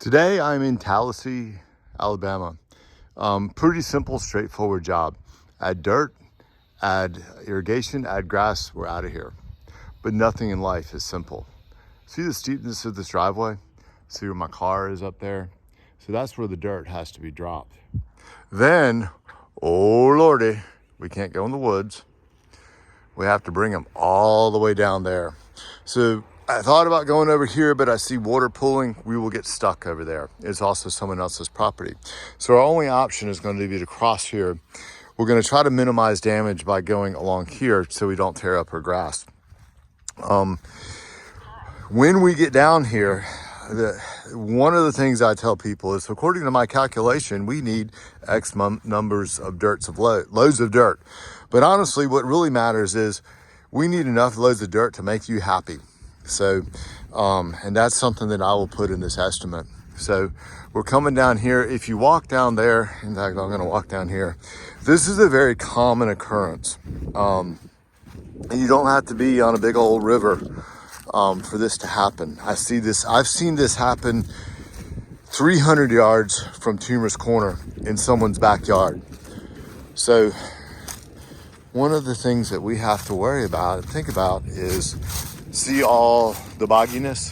Today I'm in Tallahassee, Alabama. Pretty simple, straightforward job. Add dirt, add irrigation, add grass, we're out of here. But nothing in life is simple. See the steepness of this driveway? See where my car is up there? So that's where the dirt has to be dropped. Then, oh Lordy, we can't go in the woods. We have to bring them all the way down there. So I thought about going over here, but I see water pooling. We will get stuck over there. It's also someone else's property. So our only option is going to be to cross here. We're going to try to minimize damage by going along here so we don't tear up our grass. When we get down here, one of the things I tell people is, according to my calculation, we need X numbers of loads of dirt. But honestly, what really matters is we need enough loads of dirt to make you happy. So, and that's something that I will put in this estimate. So we're coming down here. If you walk down there, in fact, I'm going to walk down here. This is a very common occurrence. And you don't have to be on a big old river for this to happen. I've seen this happen 300 yards from Toomer's Corner in someone's backyard. So one of the things that we have to worry about and think about is, see all the bogginess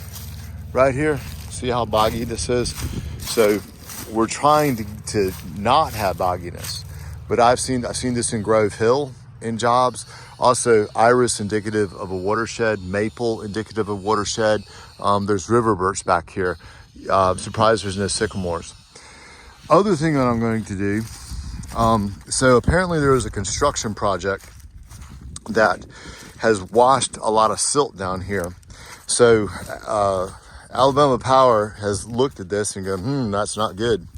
right here? See how boggy this is? So we're trying to not have bogginess. But I've seen this in Grove Hill in jobs. Also, iris indicative of a watershed, maple indicative of watershed. There's river birch back here. Surprised there's no sycamores. Other thing that I'm going to do, so apparently there was a construction project that has washed a lot of silt down here. So Alabama Power has looked at this and gone, that's not good.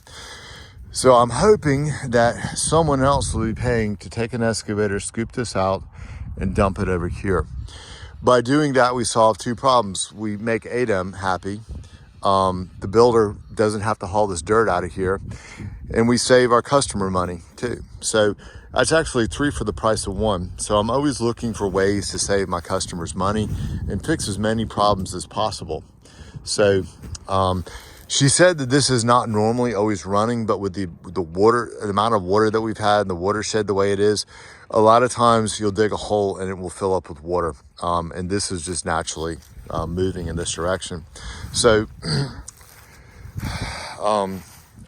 So I'm hoping that someone else will be paying to take an excavator, scoop this out, and dump it over here. By doing that, we solve two problems. We make ADEM happy. The builder doesn't have to haul this dirt out of here, and we save our customer money too. So that's actually 3 for the price of 1. So I'm always looking for ways to save my customers money and fix as many problems as possible. So she said that this is not normally always running, but with the water, the amount of water that we've had and the watershed the way it is, a lot of times you'll dig a hole and it will fill up with water. And this is just naturally moving in this direction. So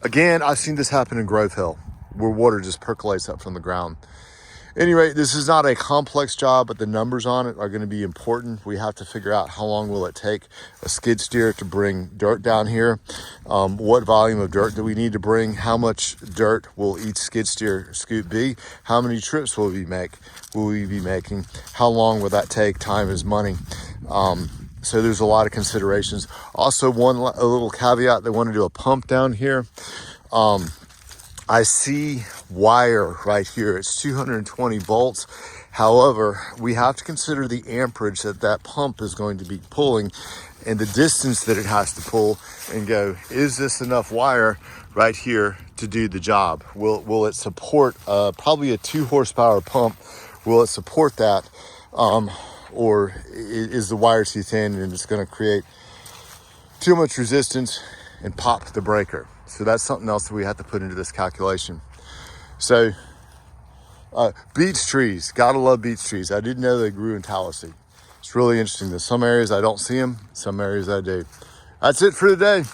again, I've seen this happen in Grove Hill, where water just percolates up from the ground. Anyway, this is not a complex job, but the numbers on it are going to be important. We have to figure out how long will it take a skid steer to bring dirt down here. What volume of dirt do we need to bring? How much dirt will each skid steer scoop be? How many trips will we be making? How long will that take? Time is money. So there's a lot of considerations. Also, a little caveat, they want to do a pump down here. I see wire right here. It's 220 volts. However, we have to consider the amperage that pump is going to be pulling and the distance that it has to pull, and go, is this enough wire right here to do the job? Will it support probably a 2 horsepower pump? Will it support that? Or is the wire too thin and it's going to create too much resistance and pop the breaker? So that's something else that we have to put into this calculation. So beech trees, gotta love beech trees. I didn't know they grew in Tallahassee. It's really interesting that some areas I don't see them, some areas I do. That's it for today.